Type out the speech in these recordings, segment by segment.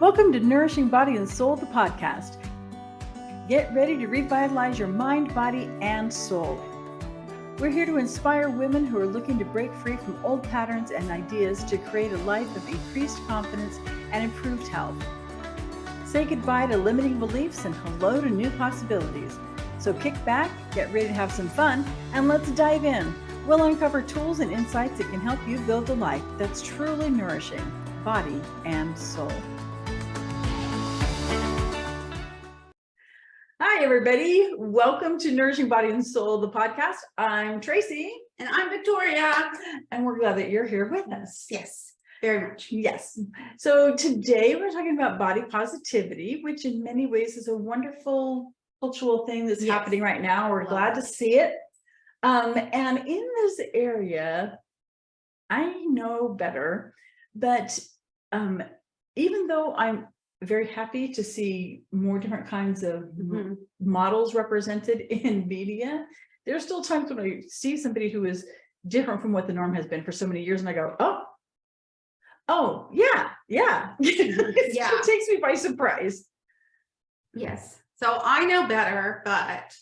Welcome to Nourishing Body and Soul, the podcast. Get ready to revitalize your mind, body, and soul. We're here to inspire women who are looking to break free from old patterns and ideas to create a life of increased confidence and improved health. Say goodbye to limiting beliefs and hello to new possibilities. So kick back, get ready to have some fun, and let's dive in. We'll uncover tools and insights that can help you build a life that's truly nourishing, body and soul. Hi, everybody. Welcome to Nourishing Body and Soul, the podcast. I'm Tracy. And I'm Victoria. And we're glad that you're here with us. Yes, very much. Yes. So today we're talking about body positivity, which in many ways is a wonderful cultural thing that's happening right now. We're glad to see it. And in this area, I know better, but even though I'm very happy to see more different kinds of models represented in media, there's still times when I see somebody who is different from what the norm has been for so many years, and I go, oh, yeah. It takes me by surprise. Yes. So I know better, but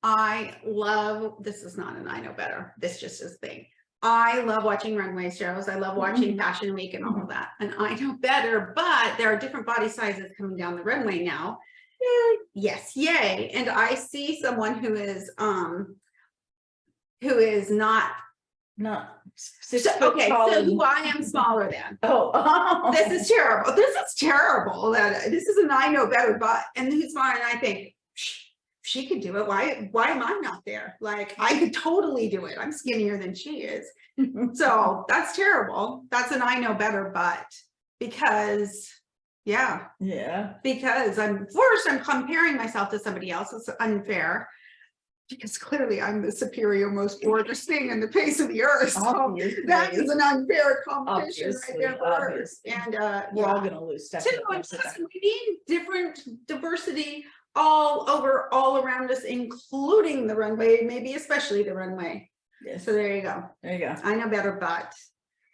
I love, this is not an I know better. This just is a thing. I love watching runway shows. I love watching Fashion Week and all of that. And I know better, but there are different body sizes coming down the runway now. Yay. Yes, yay. And I see someone who is not 6 foot okay, tall. so who I am smaller than. Oh. This is terrible. This is terrible. This is an I know better, but and who's mine? And I think she could do it. Why am I not there? Like, I could totally do it. I'm skinnier than she is. So that's terrible. That's an I know better, but because I'm comparing myself to somebody else. It's unfair because clearly I'm the superior, most gorgeous thing in the face of the earth. So that is an unfair competition right there for us. And we're all gonna lose stuff. We need different diversity all around us, including the runway, maybe especially the runway. Yes. So there you go. I know better, but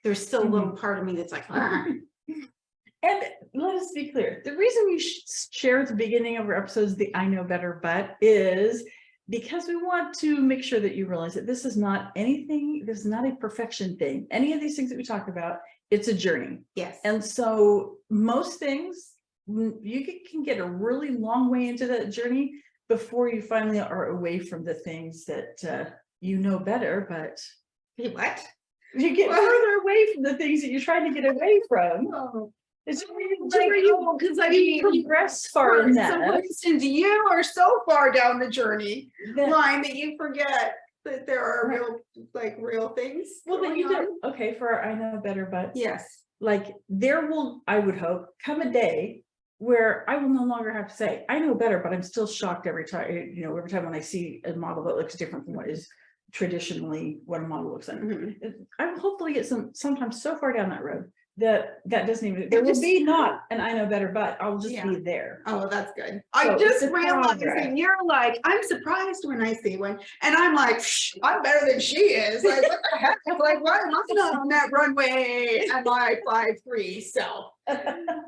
there's still a little part of me that's like, And let us be clear. The reason we share at the beginning of our episodes the I know better, but is because we want to make sure that you realize that this is not anything, this is not a perfection thing. Any of these things that we talk about, it's a journey. Yes. And so most things, you can get a really long way into that journey before you finally are away from the things that you know better, but what? You get further away from the things that you're trying to get away from. It's because I mean, progress far in that. For instance, you are so far down the journey line that you forget that there are real things. Well, then you do. Okay, for our I know better, but yes, like there will, I would hope, come a day where I will no longer have to say I know better, but I'm still shocked every time. Every time when I see a model that looks different from what is traditionally what a model looks like. I will hopefully get sometimes so far down that road that doesn't even, there will be not an I know better, but I'll just be there. Oh, that's good. I just realized you're like, I'm surprised when I see one, and I'm like, I'm better than she is. Like, what the heck? Like, why am I not on that runway at my 5'3" self?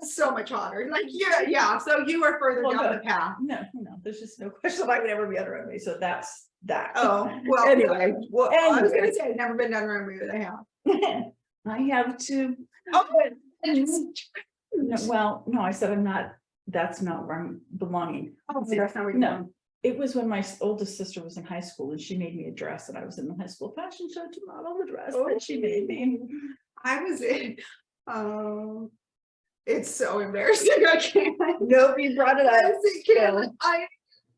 So much hotter. Like, yeah. So you are further down the path. No, there's just no question I would ever be on a runway. So that's that. Oh, well, anyway. I was going to say I've never been down a runway, but I have. I have to. No, I said I'm not. That's not where I'm belonging. That's not where no, it was when my oldest sister was in high school and she made me a dress, and I was in the high school fashion show to model the dress that she made me. I was in. It's so embarrassing. I can't. Nobody brought it up.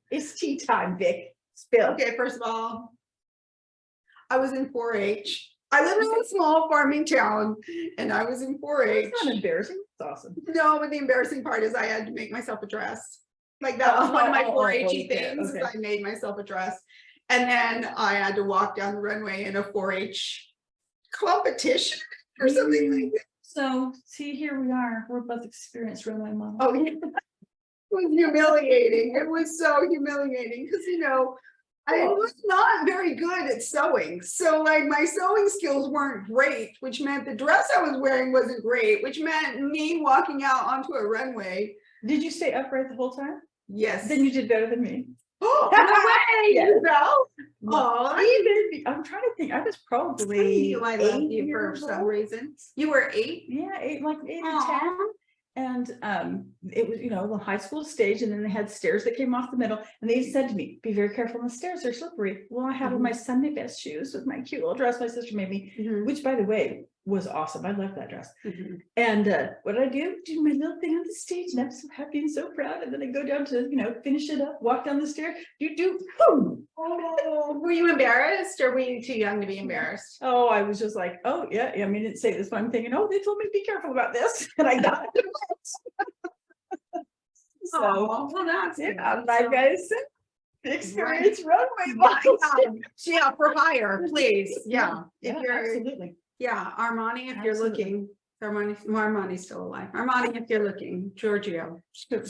It's tea time, Vic. Spill. Okay, first of all, I was in 4-H. I live in a small farming town, and I was in 4-H. It's not embarrassing. It's awesome. No, but the embarrassing part is I had to make myself a dress. Like that was one of my 4-H things. Okay. I made myself a dress, and then I had to walk down the runway in a 4-H competition or something like that. So, see, here we are. We're both experienced runway models. Oh, yeah. It was humiliating. It was so humiliating because I Cool. was not very good at sewing. So like my sewing skills weren't great, which meant the dress I was wearing wasn't great, which meant me walking out onto a runway. Did you stay upright the whole time? Yes. Then you did better than me. Oh, no way, Yes. you know? I'm trying to think. I was probably You, I love 8 you for years some old. reason. You were 8? Yeah, 8, like 8 or 10. Aw. And it was, the high school stage, and then they had stairs that came off the middle, and they said to me, be very careful on the stairs, they're slippery. Well, I had on my Sunday best shoes with my cute little dress my sister made me, which by the way was awesome. I loved that dress. And what did I do my little thing on the stage, and I'm so happy and so proud. And then I go down to finish it up, walk down the stairs, boom. Oh, were you embarrassed, or were you too young to be embarrassed? Oh, I was just like, oh yeah, I mean, didn't say this, but I'm thinking, oh, they told me to be careful about this, and I got it. So, Oh, well, that's yeah, my guys, experience runway. Yeah, for hire, please. Yeah. If Yeah, you're, absolutely. yeah, Armani, if you're Absolutely. looking, Armani's still alive. Armani, if you're looking, Giorgio,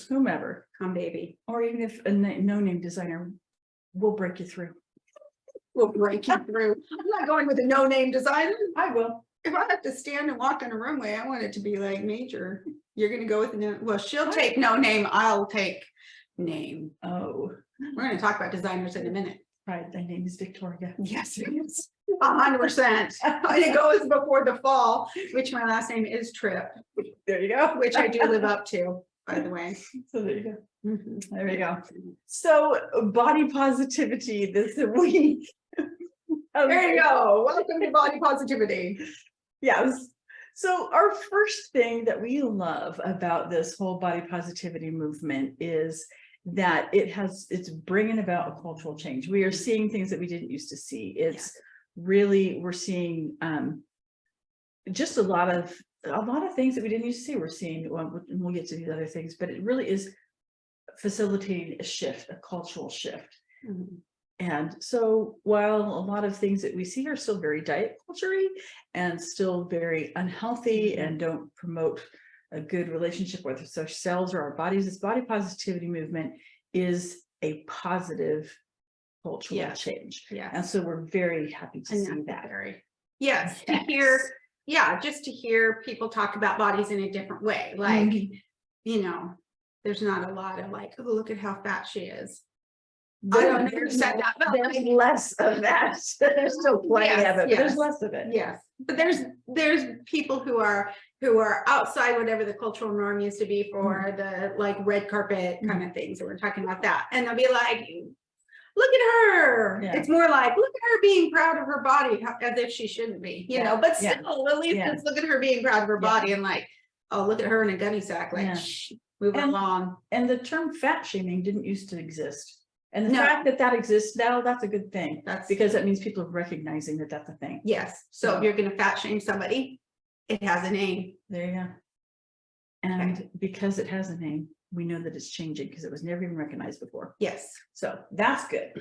Whomever, come baby. or even if a no-name designer will break you through. We'll break you through. I'm not going with a no-name designer. I will. If I have to stand and walk on a runway, I want it to be like major. You're gonna go with the no, well, she'll take no name, I'll take name. Oh, We're gonna talk about designers in a minute. right. Thy name is Victoria. Yes, it is. 100%. And it goes before the fall, which my last name is Tripp, There you go. which I do live up to, by the way. So there you go. Mhm. There you go. So body positivity this week. There you go. Welcome to Body Positivity. Yes. So our first thing that we love about this whole body positivity movement is that it's bringing about a cultural change. We are seeing things that we didn't used to see. It's really, we're seeing just a lot of things that we didn't used to see. We're seeing, well, we'll get to these other things, but it really is facilitating a shift, a cultural shift. And so while a lot of things that we see are still very diet culture-y and still very unhealthy and don't promote a good relationship with ourselves or our bodies, this body positivity movement is a positive cultural change. Yeah. And so we're very happy to see that. Yes, to hear, just to hear people talk about bodies in a different way. Like, there's not a lot of like, oh, look at how fat she is. I don't know who said that, but there's less of that. There's still plenty of it, but there's less of it. Yes, but there's people who are outside whatever the cultural norm used to be for the like red carpet kind of things. So we're talking about that, and they'll be like, look at her. Yeah. It's more like, look at her being proud of her body, as if she shouldn't be, but still, at least it's look at her being proud of her body and like, oh, look at her in a gunny sack, like move along. And the term fat shaming didn't used to exist. And the fact that that exists now, that's a good thing. That's because that means people are recognizing that that's a thing. Yes. So if you're going to fat shame somebody, it has a name. There you go. And because it has a name, we know that it's changing because it was never even recognized before. Yes. So that's good.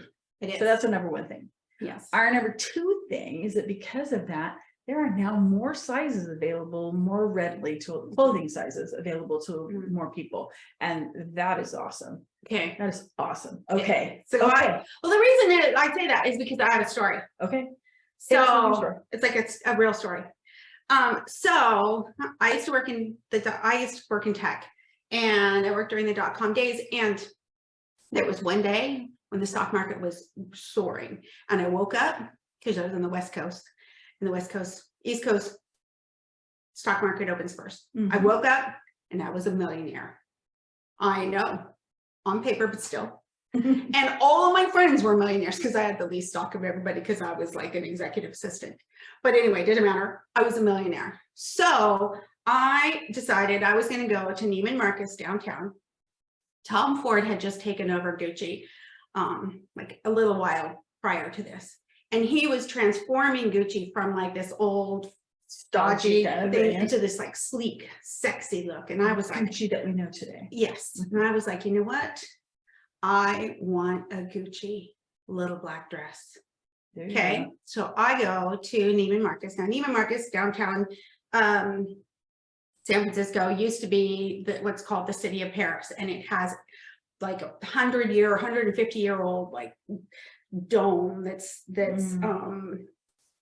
It is. So that's our number one thing. Yes. Our number two thing is that because of that, there are now more sizes available more readily to clothing sizes available to more people. And that is awesome. Okay. That is awesome. Okay. So well, the reason that I say that is because I have a story. Okay. So it's like it's a real story. So I used to work in tech, and I worked during the .com days, and there was one day when the stock market was soaring, and I woke up because I was on the West Coast. In the West Coast, East Coast, stock market opens first. I woke up and I was a millionaire. I know, on paper, but still. And all of my friends were millionaires because I had the least stock of everybody because I was like an executive assistant. But anyway, it didn't matter. I was a millionaire. So I decided I was going to go to Neiman Marcus downtown. Tom Ford had just taken over Gucci like a little while prior to this. And he was transforming Gucci from like this old stodgy thing into this like sleek, sexy look. And I was like, Gucci that we know today. Yes. And I was like, you know what? I want a Gucci little black dress. Okay. So I go to Neiman Marcus. Now, Neiman Marcus downtown San Francisco used to be what's called the city of Paris. And it has like 150-year-old like dome that's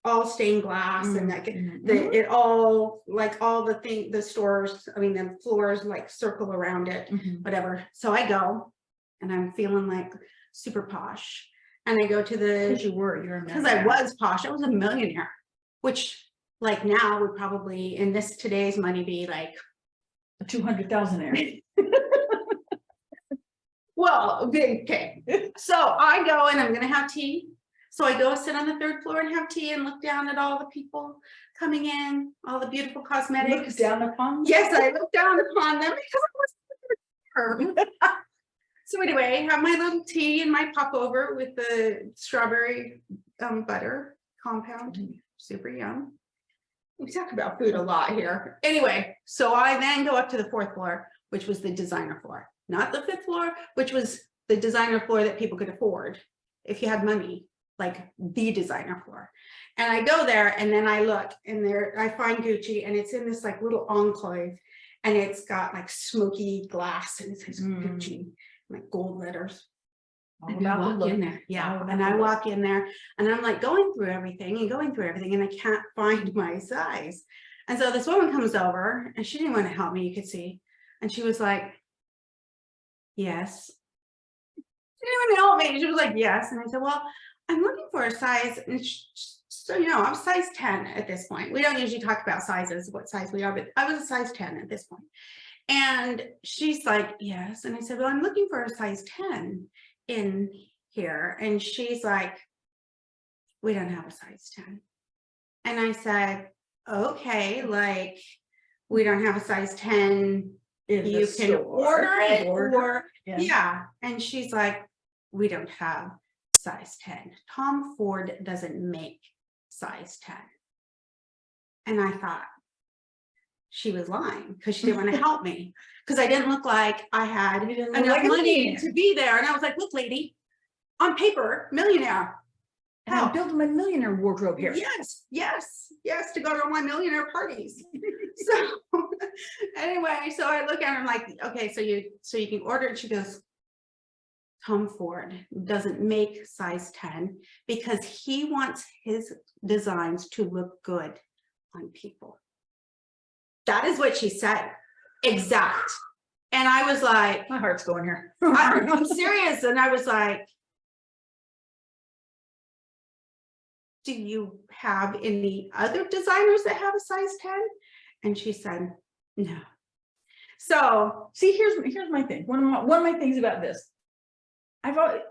all stained glass, and like it all, like all the stores, I mean the floors like circle around it, whatever. So I go and I'm feeling like super posh, and I go to the, because I was posh, I was a millionaire, which like now would probably in this today's money be like a 200,000 well, okay. So I go and I'm gonna have tea. So I go sit on the 3rd floor and have tea and look down at all the people coming in, all the beautiful cosmetics. Look down upon them? Yes, I look down upon them because I was so anyway, have my little tea and my popover with the strawberry butter compound. Super yum. We talk about food a lot here. Anyway, so I then go up to the 4th floor, which was the designer floor, not the 5th floor, which was the designer floor that people could afford if you had money, like the designer floor. And I go there and then I look, and there I find Gucci, and it's in this like little enclave, and it's got like smoky glass, and it says Gucci, like gold letters. And I walk in there, and I walk in there, and I'm like going through everything, and I can't find my size. And so this woman comes over, and she didn't want to help me, you could see, and she was like, yes. She didn't even help me. She was like, yes. And I said, well, I'm looking for a size, and so you know, I'm size 10 at this point. We don't usually talk about sizes, what size we are, but I was a size 10 at this point. And she's like, yes. And I said, well, I'm looking for a size 10 in here. And she's like, we don't have a size 10. And I said, okay, like we don't have a size 10. You can order it, or yeah. And she's like, we don't have size 10. Tom Ford doesn't make size 10. And I thought she was lying because she didn't want to help me, because I didn't look like I had enough money to be there. And I was like, look, lady, on paper, millionaire. And I'm building my millionaire wardrobe here. Yes, yes, yes, to go to all my millionaire parties. So anyway, so I look at her, I'm like, okay, so you can order it. She goes, Tom Ford doesn't make size 10 because he wants his designs to look good on people. That is what she said. Exact. And I was like, my heart's going here. I'm serious. And I was like, do you have any other designers that have a size 10? And she said, no. So see, here's my thing. One of my things about this, it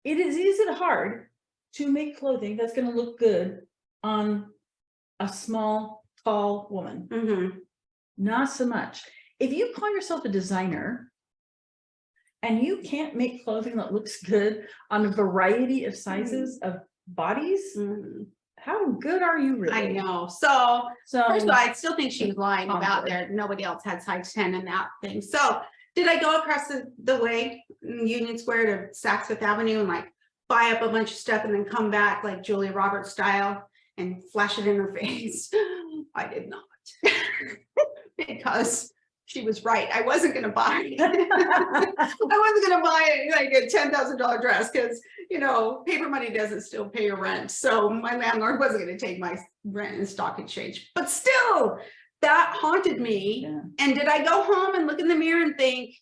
is hard to make clothing that's going to look good on a small, tall woman. Not so much. If you call yourself a designer and you can't make clothing that looks good on a variety of sizes of bodies, how good are you really? I know. So first of all, I still think she was lying about there. Nobody else had size 10 in that thing. So did I go across the way in Union Square to Saks Fifth Avenue and like buy up a bunch of stuff and then come back like Julia Roberts style and flash it in her face? I did not. Because she was right. I wasn't going to buy it. I wasn't going to buy like a $10,000 dress because, you know, paper money doesn't still pay your rent. So my landlord wasn't going to take my rent in stock exchange. But still, that haunted me. Yeah. And did I go home and look in the mirror and think,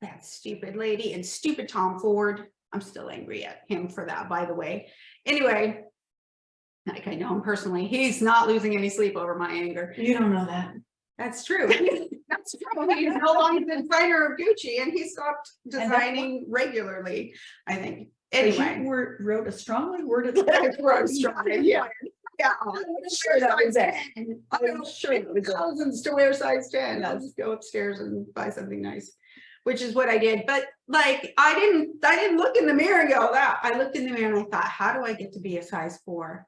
that stupid lady and stupid Tom Ford? I'm still angry at him for that, by the way. Anyway, like I know him personally. He's not losing any sleep over my anger. You don't know that. That's true. That's true. He's no longer the designer of Gucci, and he stopped designing regularly, I think. Anyway, you wrote a strongly worded letter. Yeah. Yeah, I'm sure that was it. I'm sure it was thousands to wear size 10. I'll just go upstairs and buy something nice, which is what I did. But like, I didn't look in the mirror and go, that. I looked in the mirror and I thought, how do I get to be a size 4?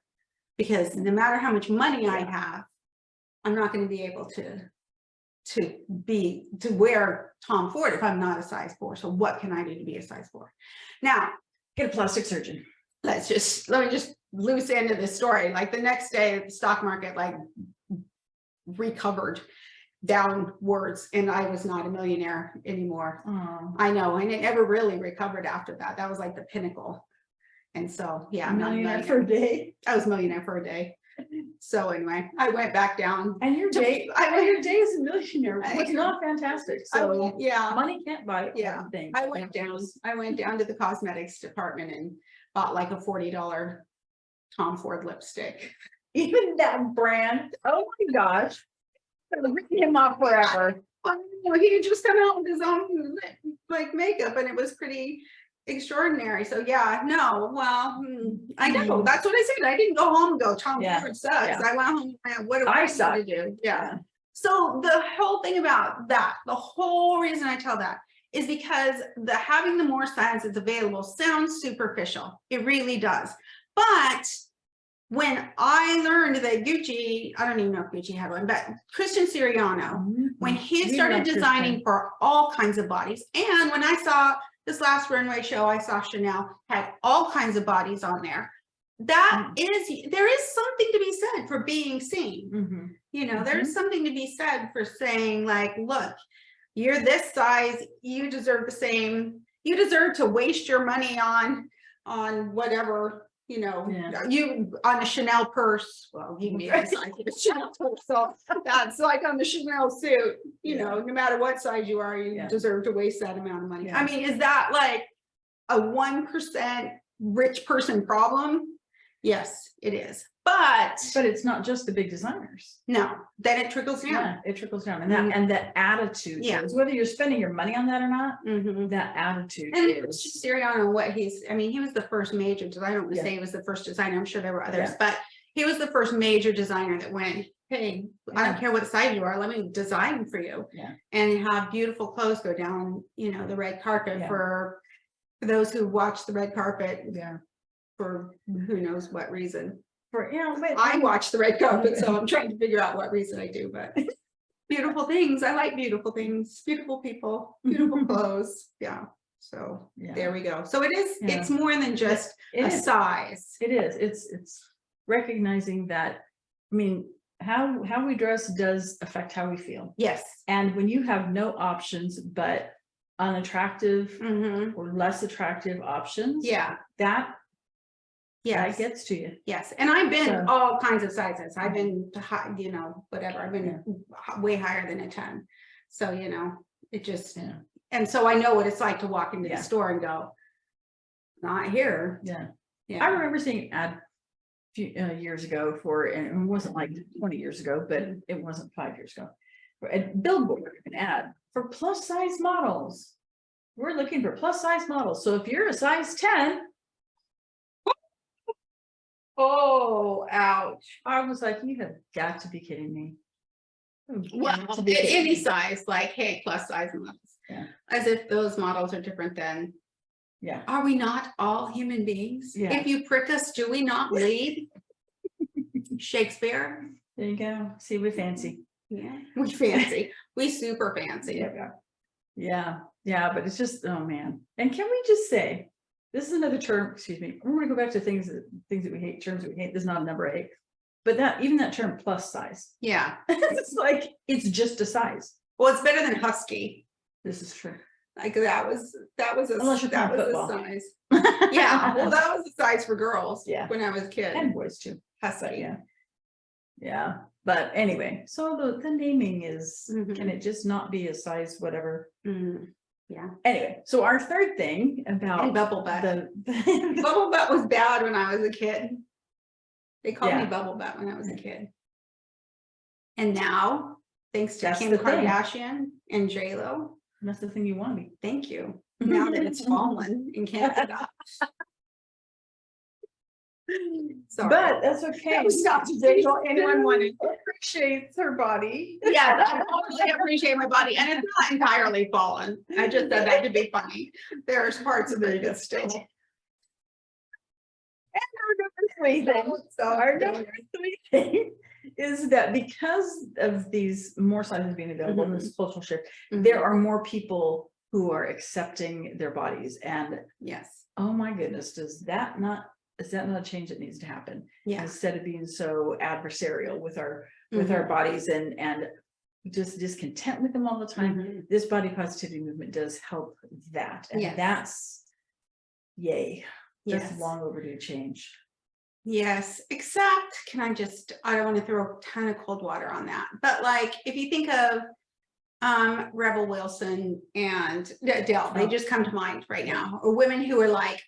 Because no matter how much money I have, I'm not going to be able to wear Tom Ford if I'm not a size 4. So what can I do to be a size 4? Now, get a plastic surgeon. Let me just loose into this story. Like the next day, the stock market like recovered downwards, and I was not a millionaire anymore. Oh, I know, and it never really recovered after that. That was like the pinnacle. And so, yeah, I'm not a millionaire for a millionaire. day. I was a millionaire for a day. So anyway, I went back down. And your day, your day as a millionaire was not fantastic. So Yeah, money can't buy Yeah, everything. I went down to the cosmetics department and bought like a $40 Tom Ford lipstick. Even that brand. Oh my gosh. Ripping him off forever. Well, he had just come out with his own like makeup, and it was pretty extraordinary. So yeah, no, well, I know, that's what I said. I didn't go home and go, Tom Ford sucks. Yeah. I went home and went, what do I I suck. need to do? Yeah. Yeah. So the whole thing about that, the whole reason I tell that is because having the more science that's available sounds superficial. It really does. But when I learned that Gucci, I don't even know if Gucci had one, but Christian Siriano, when he started designing for all kinds of bodies, and when I saw this last runway show, I saw Chanel had all kinds of bodies on there. There is something to be said for being seen. You know, there's something to be said for saying like, look, you're this size, you deserve the same, you deserve to waste your money on whatever, you know, you on a Chanel purse. Well, you can be any size of a Chanel purse, so that's like on the Chanel suit, you know, no matter what size you are, you deserve to waste that amount of money. I mean, is that like a 1% rich person problem? Yes, it is. But it's not just the big designers. No, then it trickles down. Yeah, it trickles down. And that attitude, whether you're spending your money on that or not, that attitude and is Siriano, he was the first major designer. I don't want to say he was the first designer, I'm sure there were others, but he was the first major designer that went, hey, I don't care what size you are, let me design for you. And have beautiful clothes go down, you know, the red carpet for those who watch the red carpet for who knows what reason. I watch the red carpet, so I'm trying to figure out what reason I do, but beautiful things. I like beautiful things, beautiful people, beautiful clothes. Yeah. So there we go. So it's more than just a size. It is. It's recognizing that, I mean, how we dress does affect how we feel. Yes. And when you have no options but unattractive or less attractive options, that gets to you. Yes. And I've been all kinds of sizes. I've been high, you know, whatever. I've been way higher than a 10. So, you know, it just, and so I know what it's like to walk into the store and go, not here. I remember seeing an ad a few years ago and it wasn't like 20 years ago, but it wasn't 5 years ago. A billboard, an ad for plus size models. We're looking for plus size models. So if you're a size 10, oh, ouch. I was like, you have got to be kidding me. Well, any size, like, hey, plus size models. As if those models are different than, are we not all human beings? If you prick us, do we not bleed? Shakespeare. There you go. See, we fancy. Yeah, we fancy. We super fancy. But it's just, oh man. And can we just say, this is another term, excuse me, we're going to go back to things that we hate, terms that we hate. This is not a number 8, but even that term plus size. It's like, it's just a size. Well, it's better than husky. This is true. Like that was a size. Yeah. Well, that was a size for girls. When I was a kid. And boys too. Husky. Yeah. But anyway, so the naming is, can it just not be a size, whatever? Anyway, so our third thing about bubble butt. Bubble butt was bad when I was a kid. They called me bubble butt when I was a kid. And now, thanks to Kim Kardashian and J-Lo. That's the thing you want to be. Thank you. Now that it's fallen in Canada. Sorry. But that's okay. That was not to say anyone wanted. Appreciates her body. Yeah, I totally appreciate my body, and it's not entirely fallen. I just said that to be funny. There's parts of it that still. And our number 3 thing is that because of these more sizes being available in this cultural shift, there are more people who are accepting their bodies. And oh my goodness, is that not a change that needs to happen? Instead of being so adversarial with our bodies and just discontent with them all the time. Mhm. This body positivity movement does help that. And Yes. that's yay. That's Yes. long overdue change. Yes, except I don't want to throw a ton of cold water on that, but like if you think of Rebel Wilson and Adele, they just come to mind right now, or women who are like,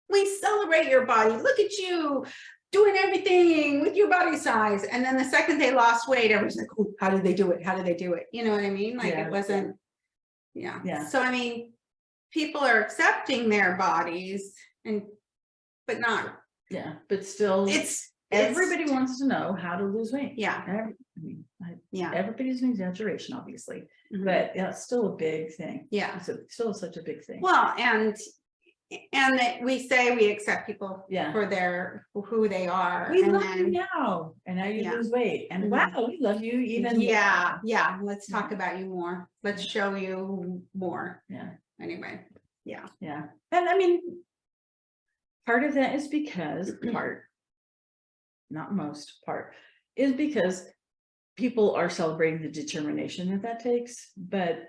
we celebrate your body, look at you doing everything with your body size, and then the second they lost weight, everyone's like, oh, how did they do it, how did they do it, you know what I mean? Like Yeah, it wasn't, yeah. Yeah. So I mean, people are accepting their bodies but not, Yeah, but still everybody wants to know how to lose weight. Yeah. Yeah. Everybody's an exaggeration, obviously, but that's still a big thing. Yeah. It's still such a big thing. Well, and that we say we accept people Yeah. for who they are. We love you now, and now you lose weight, and wow, we love you even. Yeah. Let's talk about you more. Let's show you more. Yeah. Anyway. Yeah. Yeah. And I mean, part of that is because not most part, is because people are celebrating the determination that takes,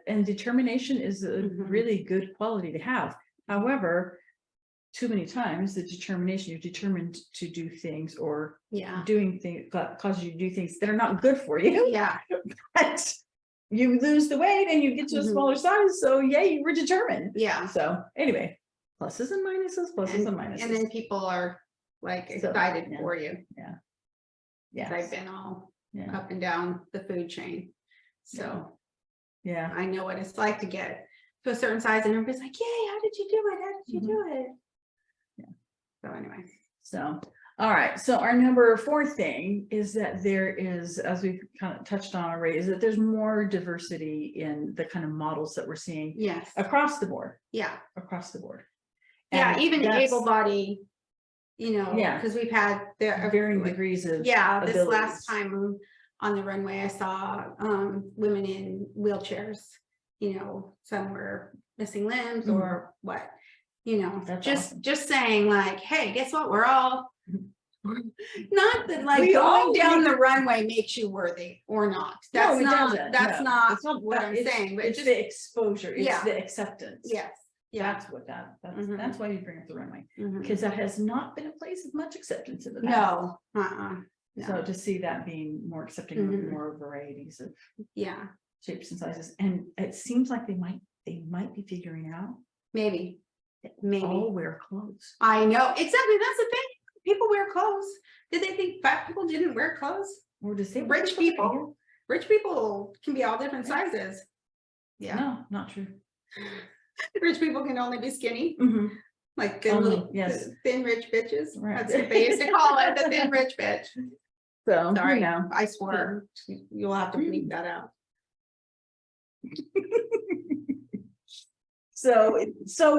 and determination is a really good quality to have. However, too many times the determination, you're determined to do things or doing things causes you to do things that are not good for you. Yeah. But you lose the weight and you get to a smaller size. So yay, you were determined. Yeah. So anyway, pluses and minuses, pluses and minuses. And then people are like excited for you. Yeah. Yeah. I've been all up and down the food chain. So yeah, I know what it's like to get to a certain size and everybody's like, yay, how did you do it? How did you do it? Yeah. So anyway. So, all right. So our number 4 thing is that there is, as we've kind of touched on already, is that there's more diversity in the kind of models that we're seeing across the board. Yeah. Across the board. And even able-bodied, you know, because we've had varying degrees of this abilities. last time on the runway I saw women in wheelchairs, you know, some were missing limbs or what, you know. That's just saying like, hey, guess what, we're all not that like going down the runway makes you worthy or not. That's not what I'm saying, but it's just the exposure, it's the acceptance. Yes. Yeah, that's what that's why you bring up the runway, because that has not been a place of much acceptance in the past. No. So to see that being more accepting of more varieties of shapes and sizes, and it seems like they might be figuring out maybe all wear clothes. I know, exactly, that's the thing. People wear clothes. Did they think fat people didn't wear clothes? Or does it rich people? Rich people can be all different sizes. Yeah, no, not true. Rich people can only be skinny, like thin, thin rich bitches. Right. That's what they used to call it, the thin rich bitch. So sorry, I swore. You'll have to bleep that out. So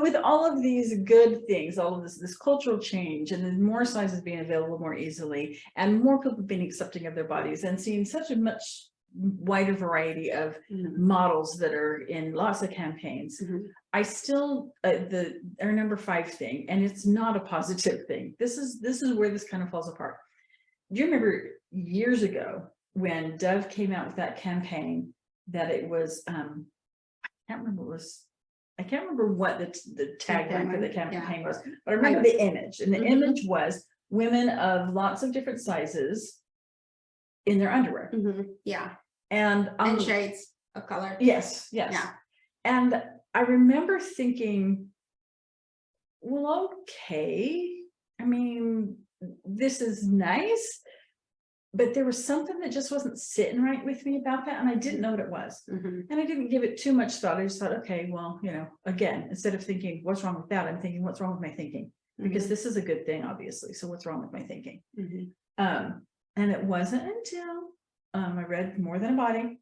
with all of these good things, all of this cultural change, and then more sizes being available more easily, and more people being accepting of their bodies, and seeing such a much wider variety of models that are in lots of campaigns, I still our number 5 thing, and it's not a positive thing. This is where this kind of falls apart. Do you remember years ago when Dove came out with that campaign that it was I can't remember what the tagline for the campaign was, but I remember the image, and the image was women of lots of different sizes in their underwear. And shades of color. Yes. Yeah. And I remember thinking, well, okay, I mean, this is nice, but there was something that just wasn't sitting right with me about that, and I didn't know what it was. And I didn't give it too much thought. I just thought, okay, well, you know, again, instead of thinking what's wrong with that, I'm thinking what's wrong with my thinking, because this is a good thing, obviously. So what's wrong with my thinking? And it wasn't until I read More Than a Body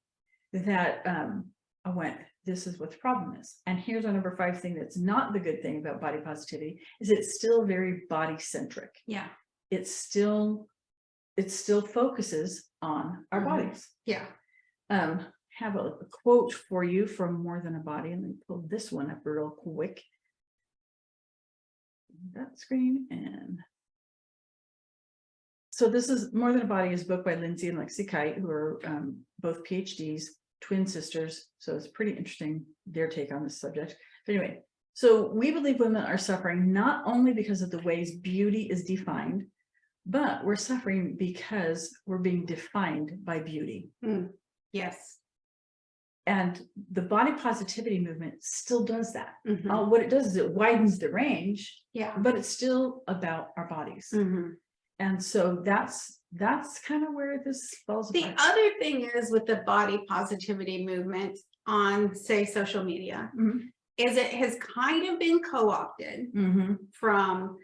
that I went, this is what the problem is. And here's our number 5 thing that's not the good thing about body positivity, is it's still very body centric. Yeah. It still focuses on our bodies. Yeah. Have a quote for you from More Than a Body, and let me pull this one up real quick. That screen, and so this is More Than a Body is a book by Lindsay and Lexi Kite, who are both PhDs, twin sisters. So it's pretty interesting, their take on this subject. But anyway, so we believe women are suffering not only because of the ways beauty is defined, but we're suffering because we're being defined by beauty. Yes. And the body positivity movement still does that. Mhm. What it does is it widens the range, Yeah. but it's still about our bodies. Mhm. And so that's kind of where this falls The apart. other thing is with the body positivity movement on, say, social media, is it has kind of been co-opted from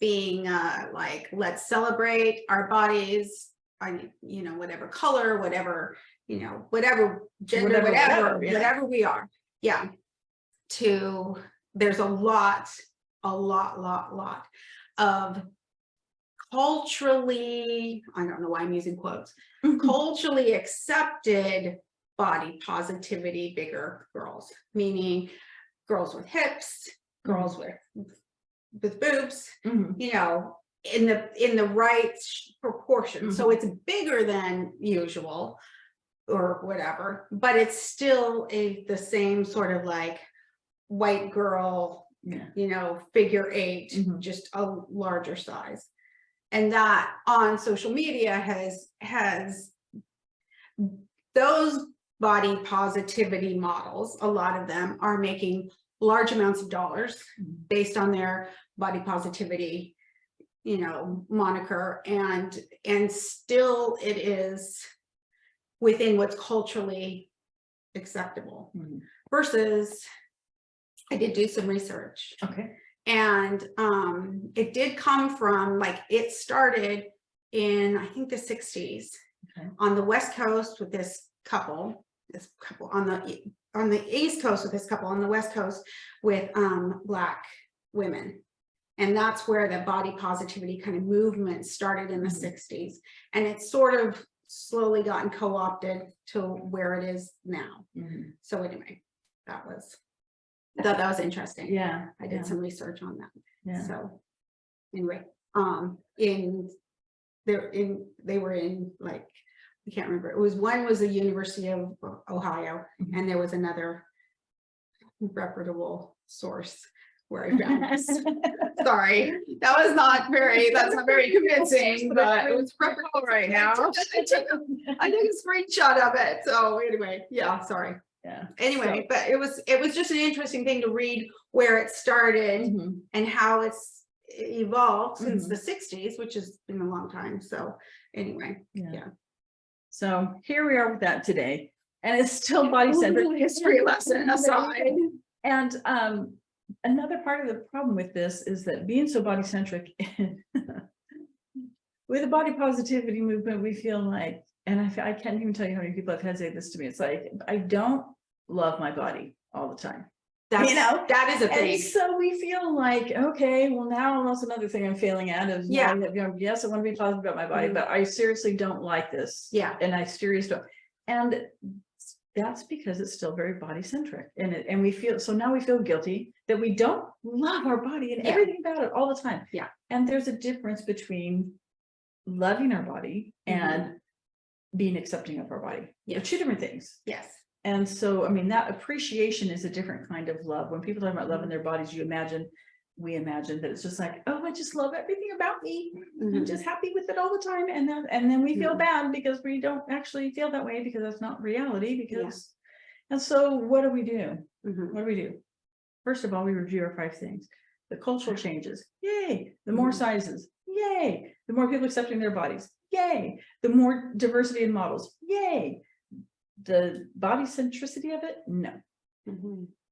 being like, let's celebrate our bodies, you know, whatever color, whatever, you know, whatever gender, whatever we are. Yeah. To, there's a lot of culturally, I don't know why I'm using quotes, culturally accepted body positivity, bigger girls, meaning girls with hips, girls with boobs, you know, in the right proportion. So it's bigger than usual or whatever, but it's still the same sort of like white girl, you know, figure 8, just a larger size. And that on social media has those body positivity models, a lot of them are making large amounts of dollars based on their body positivity, you know, moniker, and still it is within what's culturally acceptable. Versus, I did do some research. Okay. And it did come from, like, it started in, I think, the 60s on the West Coast with this couple on the East Coast with this couple, on the West Coast with Black women. And that's where the body positivity kind of movement started in the 60s. And it's sort of slowly gotten co-opted to where it is now. So anyway, I thought that was interesting. Yeah. I did some research on that. Yeah. So anyway, they were in, like, I can't remember. It was, one was the University of Ohio, and there was another reputable source where I found this. Sorry, that's not very convincing, but it was reputable right now. I took a screenshot of it. So anyway, yeah, sorry. Yeah. Anyway, so, but it was just an interesting thing to read where it started and how it's evolved since the 60s, which has been a long time. So anyway, yeah. So here we are with that today, and it's still body centric. History lesson aside. And another part of the problem with this is that being so body centric, with the body positivity movement, we feel like, and I can't even tell you how many people have had say this to me. It's like, I don't love my body all the time. That's, you know, that is a thing. And so we feel like, okay, well, now that's another thing I'm failing at is, yes, I want to be positive about my body, but I seriously don't like this. Yeah. And I seriously don't. And that's because it's still very body centric. And we feel, so now we feel guilty that we don't love our body and everything about it all the time. Yeah. And there's a difference between loving our body and being accepting of our body. They're two different things. Yes. And so, I mean, that appreciation is a different kind of love. When people talk about loving their bodies, we imagine that it's just like, oh, I just love everything about me. I'm just happy with it all the time. And then we feel bad because we don't actually feel that way, because that's not reality. Because, and so what do we do? What do we do? First of all, we review our 5 things. The cultural changes, yay. The more sizes, yay. The more people accepting their bodies, yay. The more diversity in models, yay. The body centricity of it, no,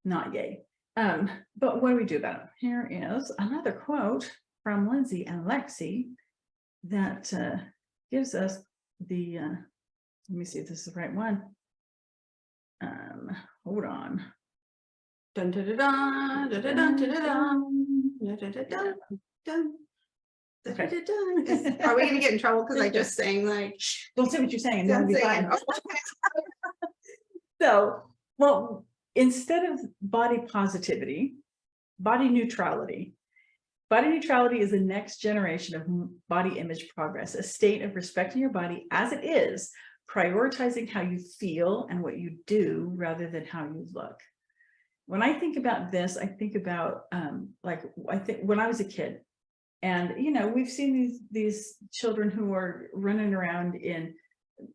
not yay. But what do we do about it? Here is another quote from Lindsay and Lexi that gives us the, let me see if this is the right one. Hold on. Dun, dun, dun, dun, dun, dun, dun, dun, dun, dun, dun. Okay. Are we gonna get in trouble because I just sang, like, don't say what you're saying, that'll be fine. So, well, instead of body positivity, body neutrality is the next generation of body image progress, a state of respecting your body as it is prioritizing how you feel and what you do rather than how you look. When I think about this, I think about I think when I was a kid, and we've seen these children who are running around in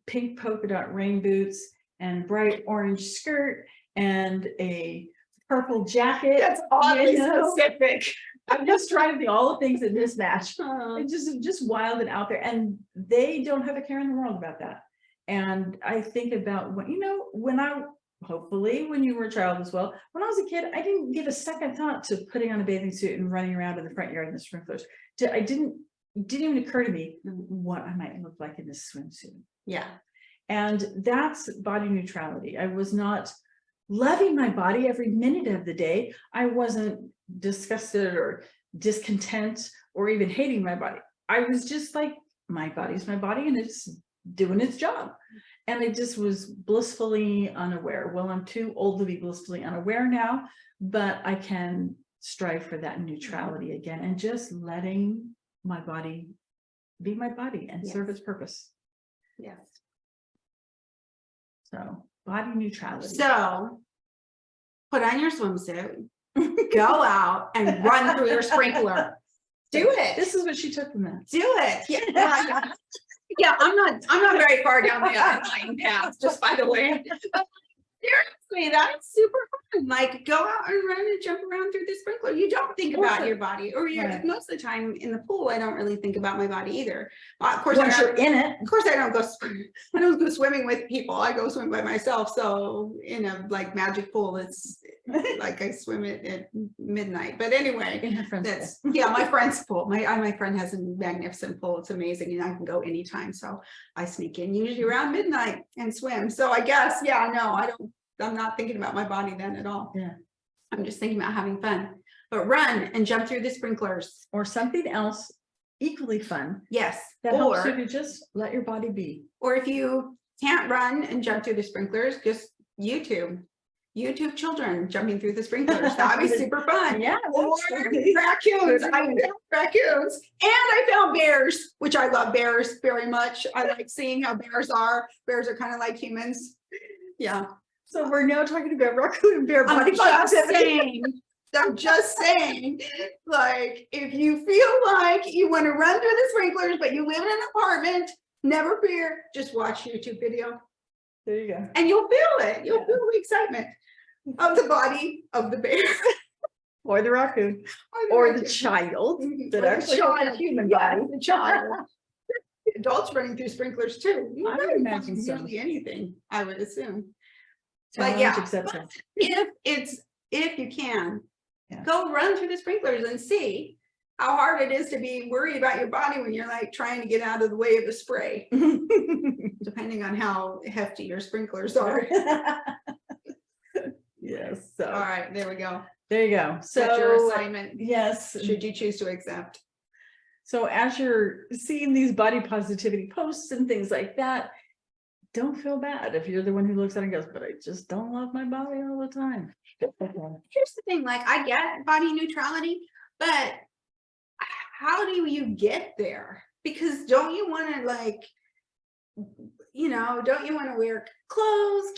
pink polka dot rain boots and bright orange skirt and a purple jacket. That's oddly specific. I'm just trying to be all the things that mismatch. It's just wild and out there, and they don't have a care in the world about that. And I think about hopefully when you were a child as well, when I was a kid, I didn't give a second thought to putting on a bathing suit and running around in the front yard in the sprinklers. It didn't even occur to me what I might look like in this swimsuit. Yeah. And that's body neutrality. I was not loving my body every minute of the day. I wasn't disgusted or discontent or even hating my body. I was just like, my body's my body and it's doing its job. And I just was blissfully unaware. Well, I'm too old to be blissfully unaware now, but I can strive for that neutrality again and just letting my body be my body and serve its purpose. Yes. So body neutrality. So put on your swimsuit, go out and run through your sprinkler. Do it. This is what she took from that. Do it. Yeah. Yeah, I'm not very far down the line path, just by the way. Seriously, that's super fun. Like, go out and run and jump around through the sprinkler. You don't think about your body, or most of the time in the pool, I don't really think about my body either. Of course, once you're in it. Of course, I don't go swimming with people. I go swim by myself. So in a magic pool, it's like I swim at midnight. But anyway, In her friend's pool. my friend's pool. My friend has a magnificent pool. It's amazing, and I can go anytime. So I sneak in usually around midnight and swim. So I guess, I'm not thinking about my body then at all. Yeah. I'm just thinking about having fun. But run and jump through the sprinklers. Or something else equally fun. Yes. That helps you to just let your body be. Or if you can't run and jump through the sprinklers, just YouTube children jumping through the sprinklers. That would be super fun. Yeah. Or raccoons. I found raccoons. And I found bears, which I love bears very much. I like seeing how bears are. Bears are kind of like humans. Yeah. So we're now talking about raccoon and bear body I'm just saying, like, if you feel like you want to run through the sprinklers, but you live in an apartment, never fear, just watch YouTube video. There you go. And you'll feel it. You'll feel the excitement of the body of the bear. Or the raccoon. Or the child that actually has a human body. The child. Adults running through sprinklers too. I would imagine so. Really anything, I would assume. But if you can, go run through the sprinklers and see how hard it is to be worried about your body when you're like trying to get out of the way of a spray, depending on how hefty your sprinklers are. Yes. So. All right, there we go. There you go. So that's your assignment. Yes. Should you choose to accept. So as you're seeing these body positivity posts and things like that, don't feel bad if you're the one who looks at it and goes, but I just don't love my body all the time. Here's the thing, like, I get body neutrality, but how do you get there? Because don't you want to don't you want to wear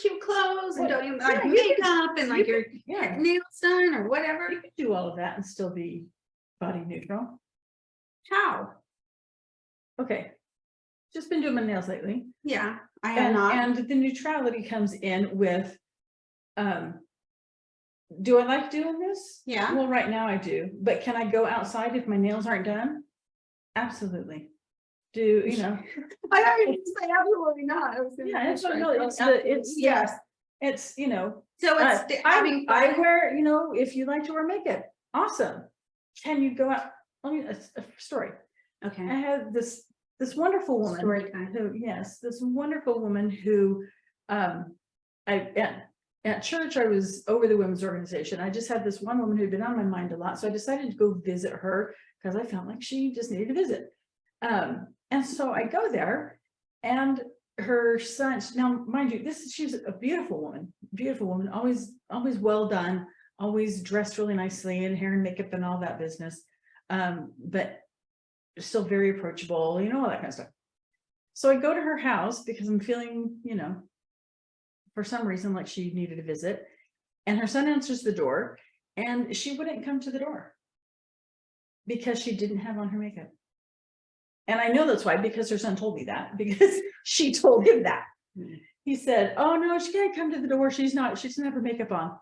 cute clothes, and don't you like makeup and like your nails done or whatever? You can do all of that and still be body neutral. How? Okay. Just been doing my nails lately. Yeah, I am not. And the neutrality comes in with, do I like doing this? Yeah. Well, right now I do, but can I go outside if my nails aren't done? Absolutely. I don't even say absolutely not. So it's I wear, if you like to wear makeup, awesome. Can you go out? Let me a story. Okay. I had this wonderful woman this wonderful woman who at church, I was over the women's organization. I just had this one woman who'd been on my mind a lot. So I decided to go visit her because I felt like she just needed to visit. And so I go there, and her son, now mind you, she's a beautiful woman, always well done, always dressed really nicely in hair and makeup and all that business. But still very approachable, all that kind of stuff. So I go to her house because I'm feeling, you know, for some reason, like she needed a visit, and her son answers the door, and she wouldn't come to the door because she didn't have on her makeup. And I know that's why, because her son told me that, because she told him that. He said, oh no, she can't come to the door. She doesn't have her makeup on.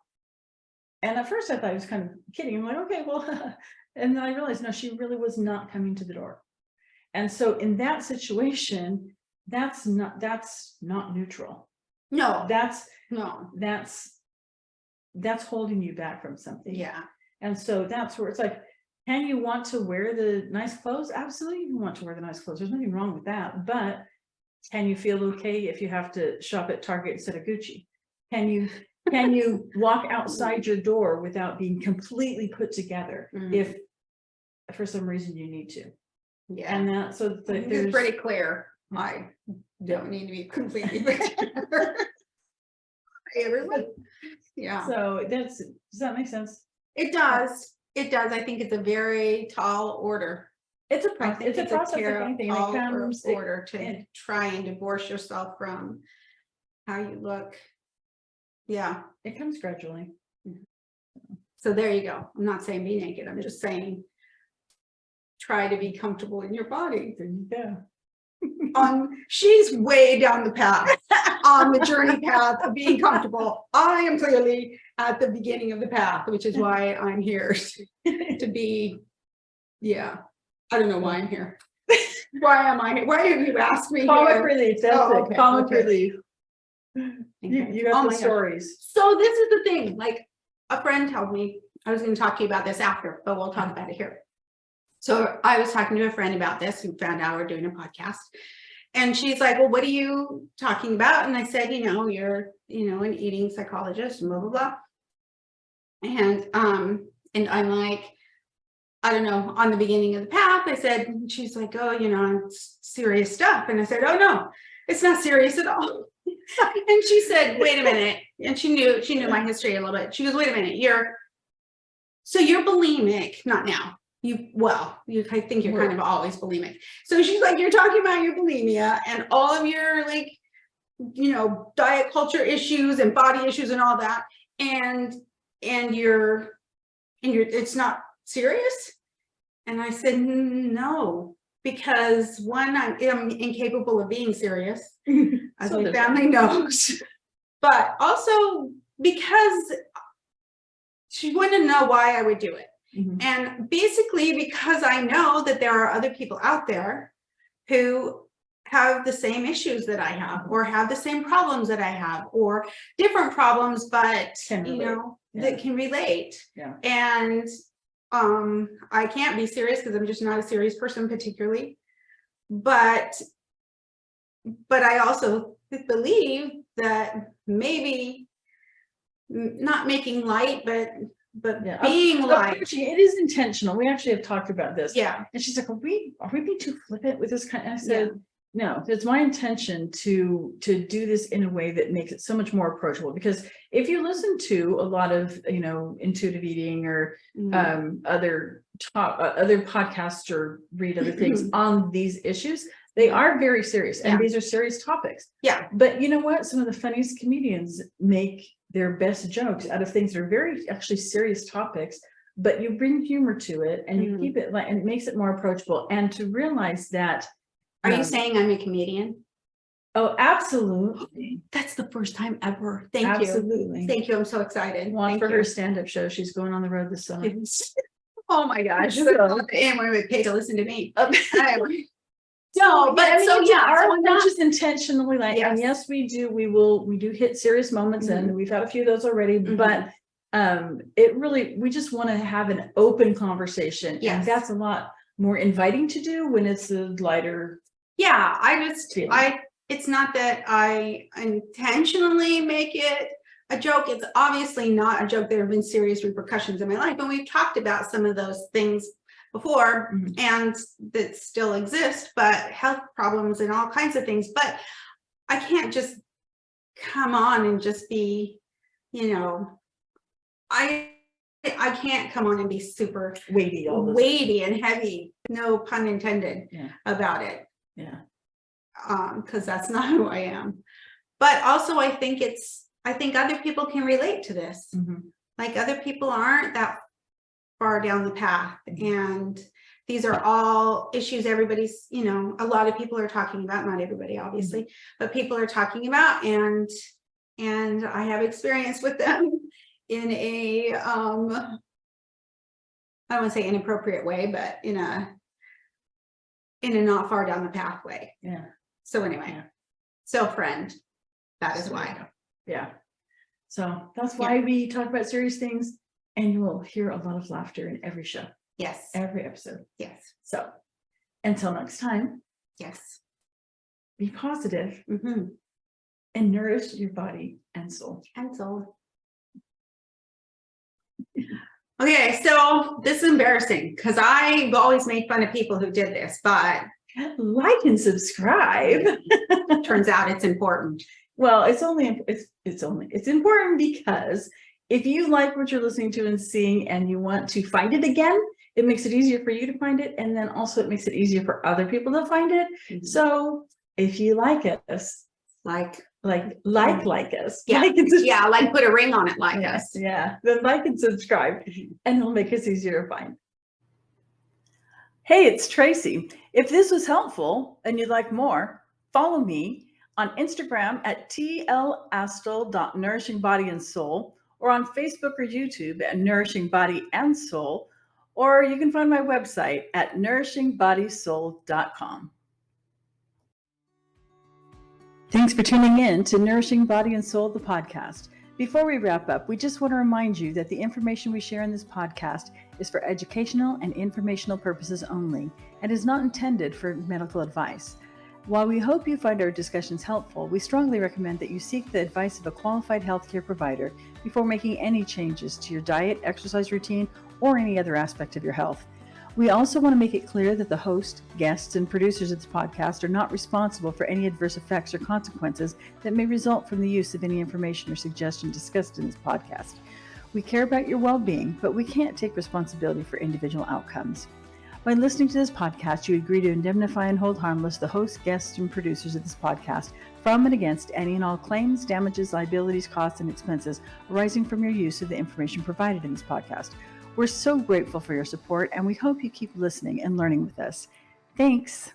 And at first I thought he was kind of kidding. I'm like, okay, well, and then I realized, no, she really was not coming to the door. And so in that situation, that's not neutral. No, That's no. that's holding you back from something. Yeah. And so that's where it's like, can you want to wear the nice clothes? Absolutely, you want to wear the nice clothes. There's nothing wrong with that. But can you feel okay if you have to shop at Target instead of Gucci? Can you walk outside your door without being completely put together if for some reason you need to? Yeah. And that, so it's pretty clear. I don't need to be completely put together. Everyone. Yeah. So does that make sense? It does. It does. I think it's a very tall order. It's a process. It's a process of anything. And it comes order to try and divorce yourself from how you look. Yeah. It comes gradually. So there you go. I'm not saying be naked. I'm just saying try to be comfortable in your body. There you go. She's way down the path on the journey path of being comfortable. I am clearly at the beginning of the path, which is why I'm here to be. Yeah, I don't know why I'm here. Why am I here? Why have you asked me? Comic relief. That's it. Okay, Comic relief. Okay. You got the stories. So this is the thing. Like a friend told me, I was going to talk to you about this after, but we'll talk about it here. So I was talking to a friend about this who found out we're doing a podcast. And she's like, well, what are you talking about? And I said, you're, an eating psychologist and blah, blah, blah. And I'm like, I don't know, on the beginning of the path, I said, she's like, oh, it's serious stuff. And I said, oh, no, it's not serious at all. And she said, wait a minute. And she knew my history a little bit. She goes, wait a minute, you're bulimic, not now. I think you're kind of always bulimic. So she's like, you're talking about your bulimia and all of your diet culture issues and body issues and all that. And you're it's not serious. And I said, no, because one, I'm incapable of being serious, as my family knows, but also because she wanted to know why I would do it. And basically because I know that there are other people out there who have the same issues that I have, or have the same problems that I have, or different problems, but that can relate. Yeah. And I can't be serious because I'm just not a serious person particularly, but I also believe that maybe not making light, but being light. It is intentional. We actually have talked about this. Yeah. And she's like, are we being too flippant with this kind? And I said, no, it's my intention to do this in a way that makes it so much more approachable. Because if you listen to a lot of, intuitive eating or other podcasts or read other things on these issues, they are very serious, and these are serious topics. Yeah. But you know what? Some of the funniest comedians make their best jokes out of things that are very actually serious topics, but you bring humor to it and you keep it light, and it makes it more approachable. And to realize that. Are you saying I'm a comedian? Oh, absolutely. That's the first time ever. Thank you. Absolutely. Thank you. I'm so excited. Watch for her stand-up show. She's going on the road this summer. Oh my gosh. And we would pay to listen to me. No, but our approach is intentionally light. And yes, we do hit serious moments, and we've had a few of those already, but we just want to have an open conversation. Yes. And that's a lot more inviting to do when it's a lighter. Yeah, it's not that I intentionally make it a joke. It's obviously not a joke. There have been serious repercussions in my life, and we've talked about some of those things before, and that still exist, but health problems and all kinds of things. But I can't just come on and just be, I can't come on and be super weighty and heavy, no pun intended, about it. Yeah. because that's not who I am. But also I think other people can relate to this. Mhm. Like other people aren't that far down the path. Mhm. And these are all issues everybody's, a lot of people are talking about, not everybody obviously, but people are talking about, and I have experience with them in a, I don't want to say inappropriate way, but in a not far down the pathway. Yeah. So anyway, Yeah. so friend, that is So, why. Yeah. So that's why we talk about serious things, and you will hear a lot of laughter in every show, Yes. every episode. Yes. So until next time, Yes. be positive Mm-hmm. and nourish your body and soul. And soul. Okay, so this is embarrassing because I've always made fun of people who did this, but Like and subscribe. turns out it's important. Well, it's important because if you like what you're listening to and seeing and you want to find it again, it makes it easier for you to find it, and then also it makes it easier for other people to find it. Mhm. So if you like us, Like us, yeah, like and subscribe. yeah, like put a ring on it, like Yeah, us. yeah, then like and subscribe, Mhm. and it'll make us easier to find. Hey, it's Tracy. If this was helpful and you'd like more, follow me on Instagram at tlastel.nourishingbodyandsoul, or on Facebook or YouTube at Nourishing Body and Soul, or you can find my website at nourishingbodysoul.com. Thanks for tuning in to Nourishing Body and Soul, the podcast. Before we wrap up, we just want to remind you that the information we share in this podcast is for educational and informational purposes only and is not intended for medical advice. While we hope you find our discussions helpful, we strongly recommend that you seek the advice of a qualified healthcare provider before making any changes to your diet, exercise routine, or any other aspect of your health. We also want to make it clear that the host, guests, and producers of this podcast are not responsible for any adverse effects or consequences that may result from the use of any information or suggestion discussed in this podcast. We care about your well-being, but we can't take responsibility for individual outcomes. By listening to this podcast, you agree to indemnify and hold harmless the host, guests, and producers of this podcast from and against any and all claims, damages, liabilities, costs, and expenses arising from your use of the information provided in this podcast. We're so grateful for your support, and we hope you keep listening and learning with us. Thanks.